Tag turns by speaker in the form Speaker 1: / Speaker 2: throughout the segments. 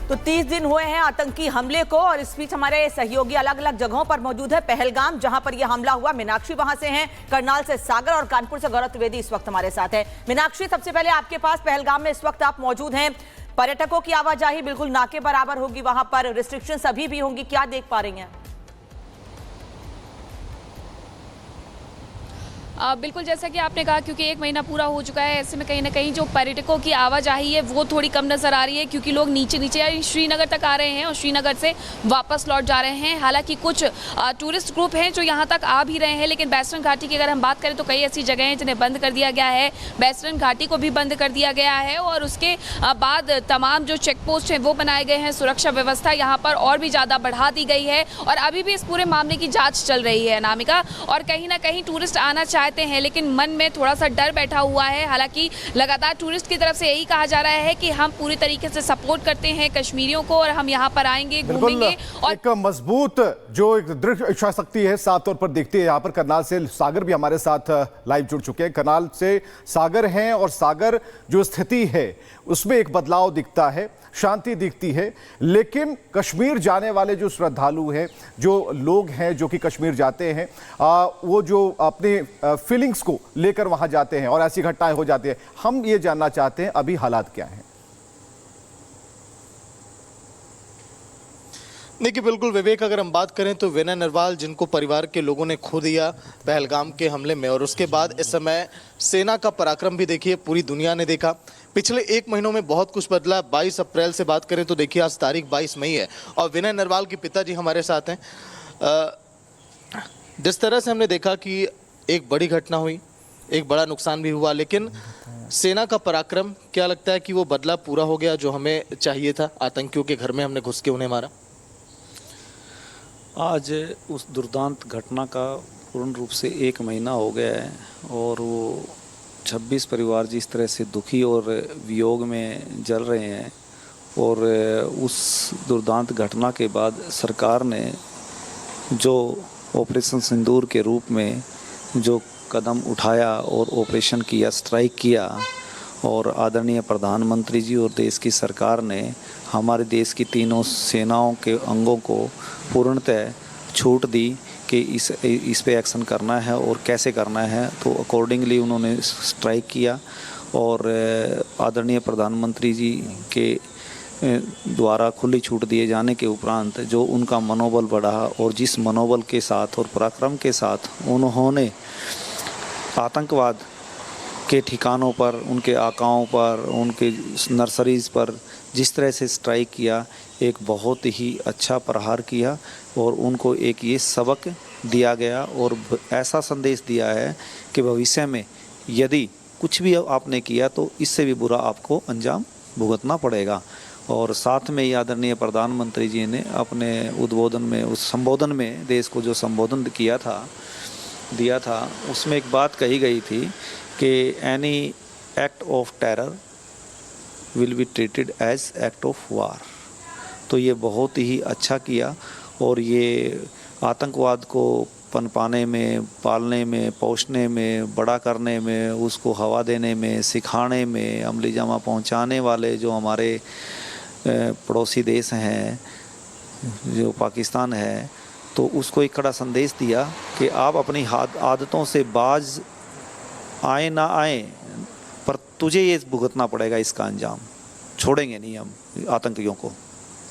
Speaker 1: तो 30 दिन हुए हैं आतंकी हमले को और इस बीच हमारे सहयोगी अलग अलग जगहों पर मौजूद है। पहलगाम जहां पर यह हमला हुआ, मीनाक्षी वहां से हैं, करनाल से सागर और कानपुर से गौरव त्रिवेदी इस वक्त हमारे साथ है। मीनाक्षी, सबसे पहले आपके पास पहलगाम में इस वक्त आप मौजूद हैं, पर्यटकों की आवाजाही बिल्कुल नाके बराबर होगी, वहां पर रिस्ट्रिक्शंस अभी भी होंगी, क्या देख पा रही हैं?
Speaker 2: बिल्कुल, जैसा कि आपने कहा, क्योंकि 1 महीना पूरा हो चुका है, ऐसे में कहीं ना कहीं जो पर्यटकों की आवाजाही है वो थोड़ी कम नज़र आ रही है, क्योंकि लोग नीचे श्रीनगर तक आ रहे हैं और श्रीनगर से वापस लौट जा रहे हैं। हालांकि कुछ टूरिस्ट ग्रुप हैं जो यहाँ तक आ भी रहे हैं, लेकिन बैसरन घाटी की अगर हम बात करें तो कई ऐसी जगह हैं जिन्हें बंद कर दिया गया है। बैसरन घाटी को भी बंद कर दिया गया है और उसके बाद तमाम जो चेक पोस्ट हैं वो बनाए गए हैं। सुरक्षा व्यवस्था यहाँ पर और भी ज़्यादा बढ़ा दी गई है और अभी भी इस पूरे मामले की जाँच चल रही है अनामिका। और कहीं ना कहीं टूरिस्ट आना चाहते हैं, लेकिन मन में थोड़ा सा डर बैठा हुआ है। हालांकि लगातार टूरिस्ट की तरफ से यही कहा जा रहा है कि हम पूरी तरीके से सपोर्ट करते हैं कश्मीरियों को और हम यहाँ पर आएंगे, घूमेंगे। और
Speaker 3: एक मजबूत जो एक दृढ़ इच्छा शक्ति है साफ तौर पर दिखती है। यहाँ पर करनाल से सागर भी हमारे साथ लाइव जुड़ चुके हैं। करनाल से सागर हैं और सागर जो स्थिति है उसमें एक बदलाव दिखता है, शांति दिखती है, लेकिन कश्मीर जाने वाले जो श्रद्धालु हैं, जो लोग हैं जो कि कश्मीर जाते हैं, वो जो अपने फीलिंग्स को लेकर वहां जाते हैं और ऐसी घटनाएं हो जाती है। हम ये जानना चाहते हैं अभी हालात क्या हैं।
Speaker 4: देखिए, बिल्कुल विवेक, अगर हम बात करें तो विनय नरवाल, जिनको परिवार के लोगों ने खो दिया पहलगाम के हमले में, और उसके बाद इस समय सेना का पराक्रम भी देखिए पूरी दुनिया ने देखा। पिछले 1 महीनों में बहुत कुछ बदला। 22 अप्रैल से बात करें तो देखिए आज तारीख 22 मई है और विनय नरवाल के पिताजी हमारे साथ हैं। जिस तरह से हमने देखा कि एक बड़ी घटना हुई, एक बड़ा नुकसान भी हुआ, लेकिन सेना का पराक्रम, क्या लगता है कि वो बदला पूरा हो गया जो हमें चाहिए था? आतंकियों के घर में हमने घुस के उन्हें मारा।
Speaker 5: आज उस दुर्दांत घटना का पूर्ण रूप से 1 महीना हो गया है और वो 26 परिवार जिस तरह से दुखी और वियोग में जल रहे हैं। और उस दुर्दांत घटना के बाद सरकार ने जो ऑपरेशन सिंदूर के रूप में जो कदम उठाया और ऑपरेशन किया, स्ट्राइक किया, और आदरणीय प्रधानमंत्री जी और देश की सरकार ने हमारे देश की तीनों सेनाओं के अंगों को पूर्णतः छूट दी कि इस पे एक्शन करना है और कैसे करना है। तो अकॉर्डिंगली उन्होंने स्ट्राइक किया और आदरणीय प्रधानमंत्री जी के द्वारा खुली छूट दिए जाने के उपरांत जो उनका मनोबल बढ़ा और जिस मनोबल के साथ और पराक्रम के साथ उन्होंने आतंकवाद के ठिकानों पर, उनके आकाओं पर, उनके नर्सरीज़ पर जिस तरह से स्ट्राइक किया, एक बहुत ही अच्छा प्रहार किया और उनको एक ये सबक दिया गया और ऐसा संदेश दिया है कि भविष्य में यदि कुछ भी आपने किया तो इससे भी बुरा आपको अंजाम भुगतना पड़ेगा। और साथ में ही आदरणीय प्रधानमंत्री जी ने अपने उद्बोधन में, उस संबोधन में, देश को जो संबोधन दिया था, उसमें एक बात कही गई थी कि any act of terror will be treated as act of war. तो ये बहुत ही अच्छा किया और ये आतंकवाद को पनपाने में, पालने में, पोषने में, बड़ा करने में, उसको हवा देने में, सिखाने में, अमली जामा पहुंचाने वाले जो हमारे पड़ोसी देश हैं, जो पाकिस्तान है, तो उसको एक कड़ा संदेश दिया कि आप अपनी आदतों से बाज आए ना आए, पर तुझे ये भुगतना पड़ेगा इसका अंजाम, छोड़ेंगे नहीं हम आतंकियों को।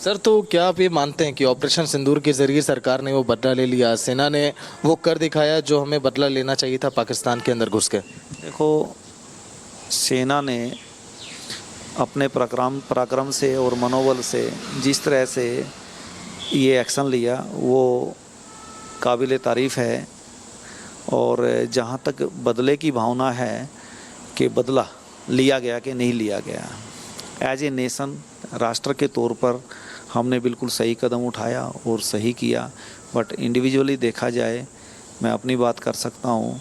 Speaker 4: सर, तो क्या आप ये मानते हैं कि ऑपरेशन सिंदूर के जरिए सरकार ने वो बदला ले लिया, सेना ने वो कर दिखाया जो हमें बदला लेना चाहिए था पाकिस्तान के अंदर घुस के?
Speaker 5: देखो, सेना ने अपने पराक्रम से और मनोबल से जिस तरह से ये एक्शन लिया वो काबिल तारीफ़ है। और जहाँ तक बदले की भावना है कि बदला लिया गया कि नहीं लिया गया, एज ए नेशन, राष्ट्र के तौर पर हमने बिल्कुल सही कदम उठाया और सही किया। बट इंडिविजुअली देखा जाए, मैं अपनी बात कर सकता हूँ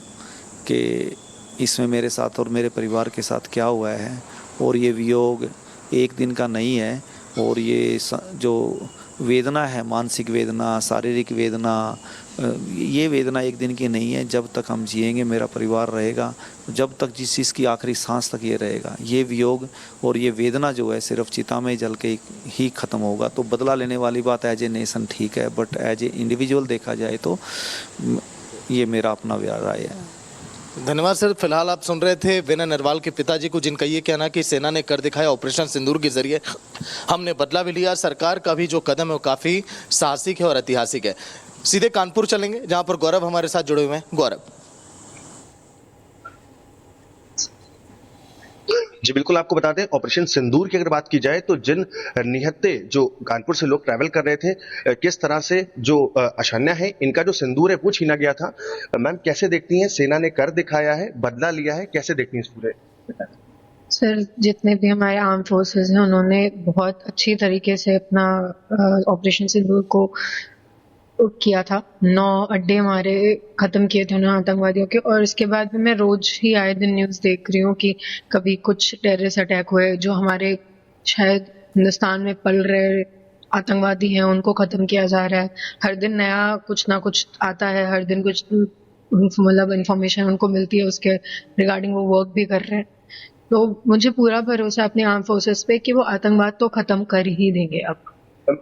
Speaker 5: कि इसमें मेरे साथ और मेरे परिवार के साथ क्या हुआ है, और ये वियोग एक दिन का नहीं है। और ये जो वेदना है, मानसिक वेदना, शारीरिक वेदना, ये वेदना एक दिन की नहीं है। जब तक हम जिएंगे, मेरा परिवार रहेगा, जब तक जिस चीज़ की आखिरी सांस तक ये रहेगा, ये वियोग और ये वेदना जो है सिर्फ चिता में जल के ही ख़त्म होगा। तो बदला लेने वाली बात एज ए नेशन ठीक है, बट एज ए इंडिविजुअल देखा जाए तो ये मेरा अपना राय है।
Speaker 4: धन्यवाद सर। फिलहाल आप सुन रहे थे विनय नरवाल के पिताजी को, जिनका ये कहना कि सेना ने कर दिखाया, ऑपरेशन सिंदूर के जरिए हमने बदला भी लिया। सरकार का भी जो कदम है वो काफ़ी साहसिक है और ऐतिहासिक है। सीधे कानपुर चलेंगे, जहां पर गौरव हमारे साथ जुड़े हुए हैं। गौरव
Speaker 6: जी बिल्कुल, आपको बता दें ऑपरेशन सिंदूर की अगर बात की जाए तो जिन निहत्थे जो कानपुर से लोग ट्रैवल कर रहे थे, किस तरह से जो अशान्या है इनका जो सिंदूर है वो छीना गया था। मैम कैसे देखती हैं, सेना ने कर दिखाया है, बदला लिया है, कैसे देखती हैं इस पूरे?
Speaker 7: सर, जितने भी हमारे आर्म फोर्सेस हैं उन्होंने बहुत अच्छी तरीके से अपना ऑपरेशन सिंदूर को किया था। 9 अड्डे हमारे खत्म किए थे उन्होंने आतंकवादियों के, और इसके बाद में मैं रोज ही आए दिन न्यूज़ देख रही हूँ कि कभी कुछ टेररिस्ट अटैक हुए, जो हमारे शायद हिंदुस्तान में पल रहे आतंकवादी हैं उनको खत्म किया जा रहा है। हर दिन नया कुछ ना कुछ आता है, हर दिन कुछ मतलब इंफॉर्मेशन उनको मिलती है, उसके रिगार्डिंग वो वर्क भी कर रहे हैं। तो मुझे पूरा भरोसा अपने आर्म फोर्सेस पे कि वो आतंकवाद तो खत्म कर ही देंगे। अब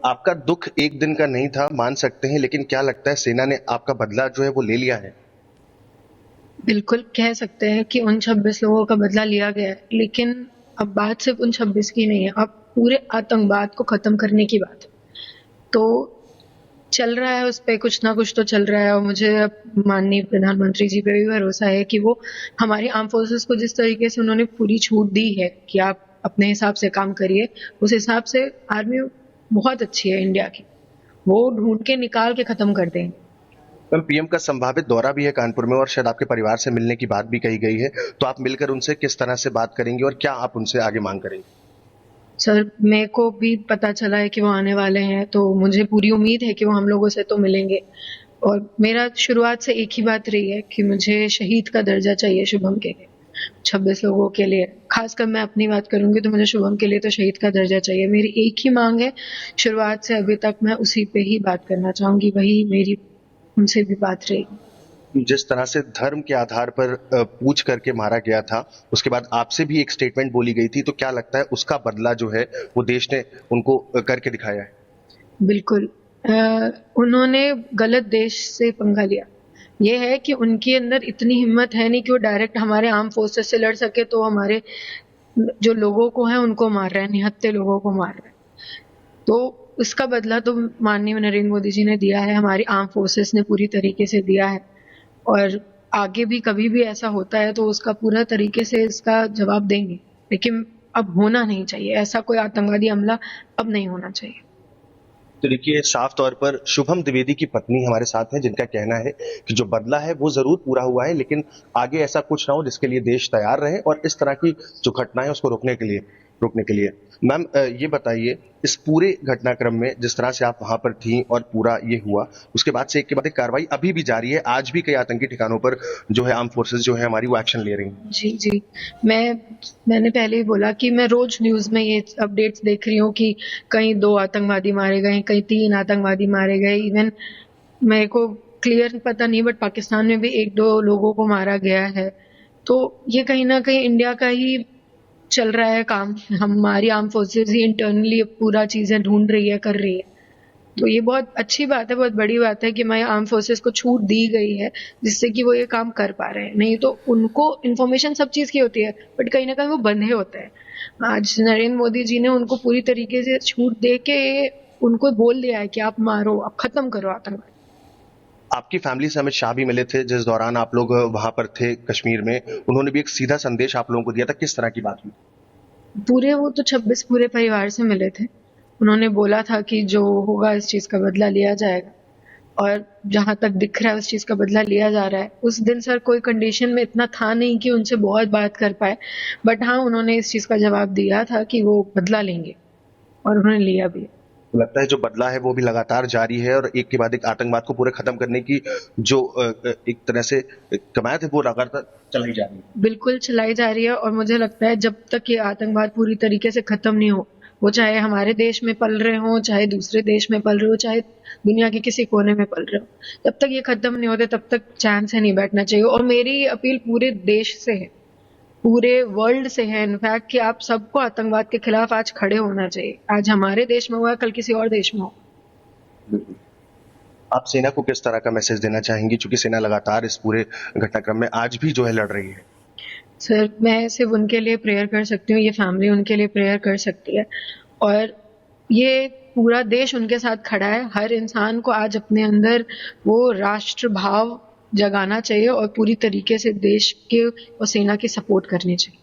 Speaker 6: आपका दुख एक दिन का नहीं था, मान सकते हैं, लेकिन क्या लगता है सेना ने आपका बदला जो है वो ले लिया है?
Speaker 7: बिल्कुल कह सकते हैं कि उन 26 लोगों का बदला लिया गया है, लेकिन अब बात सिर्फ उन 26 की नहीं है, अब पूरे आतंकवाद को खत्म करने की बात है। तो चल रहा है, उस पर कुछ ना कुछ तो चल रहा है, और मुझे अब माननीय प्रधानमंत्री जी पे भी भरोसा है कि वो हमारी आर्म फोर्सेस को जिस तरीके से उन्होंने पूरी छूट दी है कि आप अपने हिसाब से काम करिए, उस हिसाब से आर्मी बहुत अच्छी है इंडिया की, वो ढूंढ के निकाल के खत्म कर देंगे।
Speaker 6: मैम पीएम का संभावित दौरा भी है कानपुर में और शायद आपके परिवार से मिलने की बात भी कही गई है, तो आप मिलकर उनसे किस तरह से बात करेंगे और क्या आप उनसे आगे मांग करेंगे?
Speaker 7: सर, मेरे को भी पता चला है कि वो आने वाले हैं, तो मुझे पूरी उम्मीद है कि वो हम लोगों से तो मिलेंगे। और मेरा शुरुआत से एक ही बात रही है कि मुझे शहीद का दर्जा चाहिए शुभम के लिए, 26 लोगों के लिए। खासकर मैं अपनी बात करूंगी तो मुझे शुभम के लिए तो शहीद का दर्जा चाहिए। मेरी एक ही मांग है, शुरुआत से अभी तक मैं उसी पे ही बात करना चाहूंगी, वही मेरी उनसे भी बात रहेगी।
Speaker 6: जिस तरह से धर्म के आधार पर पूछ करके मारा गया था, उसके बाद आपसे भी एक स्टेटमेंट बोली गई थी, तो क्या लगता है उसका बदला जो है वो देश ने उनको करके दिखाया है?
Speaker 7: बिल्कुल, उन्होंने गलत देश से पंगा लिया। ये है कि उनके अंदर इतनी हिम्मत है नहीं कि वो डायरेक्ट हमारे आर्म फोर्सेस से लड़ सके, तो हमारे जो लोगों को है उनको मार रहे हैं, निहत्थे लोगों को मार रहे हैं। तो उसका बदला तो माननीय नरेंद्र मोदी जी ने दिया है, हमारी आर्म फोर्सेस ने पूरी तरीके से दिया है, और आगे भी कभी भी ऐसा होता है तो उसका पूरा तरीके से इसका जवाब देंगे। लेकिन अब होना नहीं चाहिए, ऐसा कोई आतंकवादी हमला अब नहीं होना चाहिए।
Speaker 6: तो देखिए, साफ तौर पर शुभम द्विवेदी की पत्नी हमारे साथ हैं, जिनका कहना है कि जो बदला है वो जरूर पूरा हुआ है, लेकिन आगे ऐसा कुछ ना हो जिसके लिए देश तैयार रहे और इस तरह की जो घटनाएं उसको रोकने के लिए। मैम ये बताइए, इस पूरे घटनाक्रम में जिस तरह से आप वहां पर थी और पूरा ये हुआ, उसके बाद से एक के बाद एक कार्रवाई अभी भी जारी है, आज भी कई आतंकी ठिकानों पर जो है आर्म फोर्सेस जो है हमारी वो एक्शन ले रही हैं।
Speaker 7: जी, मैंने पहले ही बोला कि मैं रोज न्यूज में ये अपडेट्स देख रही हूँ कि कहीं 2 आतंकवादी मारे गए, कहीं 3 आतंकवादी मारे गए। इवन मेरे को क्लियर पता नहीं, बट पाकिस्तान में भी 1-2 लोगों को मारा गया है। तो ये कहीं ना कहीं इंडिया का ही चल रहा है काम, हमारी आर्म फोर्सेस ही इंटरनली पूरा चीजें ढूंढ रही है, कर रही है। तो ये बहुत अच्छी बात है, बहुत बड़ी बात है कि हमारी आर्म फोर्सेस को छूट दी गई है, जिससे कि वो ये काम कर पा रहे हैं। नहीं तो उनको इन्फॉर्मेशन सब चीज की होती है, बट कहीं ना कहीं वो बंधे होते हैं। आज नरेंद्र मोदी जी ने उनको पूरी तरीके से छूट दे के उनको बोल दिया है कि आप मारो, आप खत्म करो आतंकवाद।
Speaker 6: आपकी फैमिली से अमित शाह भी मिले थे जिस दौरान आप लोग वहां पर थे कश्मीर में, उन्होंने भी एक सीधा संदेश आप लोगों को दिया था, किस तरह की बात हुई?
Speaker 7: पूरे वो तो 26 पूरे परिवार से मिले थे। उन्होंने बोला था कि जो होगा इस चीज का बदला लिया जाएगा, और जहां तक दिख रहा है उस चीज का बदला लिया जा रहा है। उस दिन सर कोई कंडीशन में इतना था नहीं कि उनसे बहुत बात कर पाए, बट हाँ उन्होंने इस चीज का जवाब दिया था कि वो बदला लेंगे, और उन्होंने लिया भी।
Speaker 6: लगता है जो बदला है वो भी लगातार जारी है और एक के बाद एक आतंकवाद को पूरे खत्म करने की जो एक तरह से कमायत है वो लगातार चलाई जा रही है।
Speaker 7: बिल्कुल चलाई जा रही है, और मुझे लगता है जब तक ये आतंकवाद पूरी तरीके से खत्म नहीं हो वो चाहे हमारे देश में पल रहे हों, चाहे दूसरे देश में पल रहे हो, चाहे दुनिया के किसी कोने में पल रहे हो, जब तक ये खत्म नहीं होते तब तक चैन से नहीं बैठना चाहिए। और मेरी अपील पूरे देश से है, पूरे वर्ल्ड से है इनफैक्ट, कि आप सबको आतंकवाद के खिलाफ आज खड़े होना चाहिए। आज हमारे देश में हुआ, कल किसी और देश में हो।
Speaker 6: आप सेना को किस तरह का मैसेज देना चाहेंगी, चूंकि सेना लगातार इस पूरे घटनाक्रम में आज भी जो है लड़ रही है?
Speaker 7: सर, मैं सिर्फ उनके लिए प्रेयर कर सकती हूँ, ये फैमिली उनके लिए प्रेयर कर सकती है, और ये पूरा देश उनके साथ खड़ा है। हर इंसान को आज अपने अंदर वो राष्ट्र भाव जगाना चाहिए और पूरी तरीके से देश के और सेना की सपोर्ट करनी चाहिए।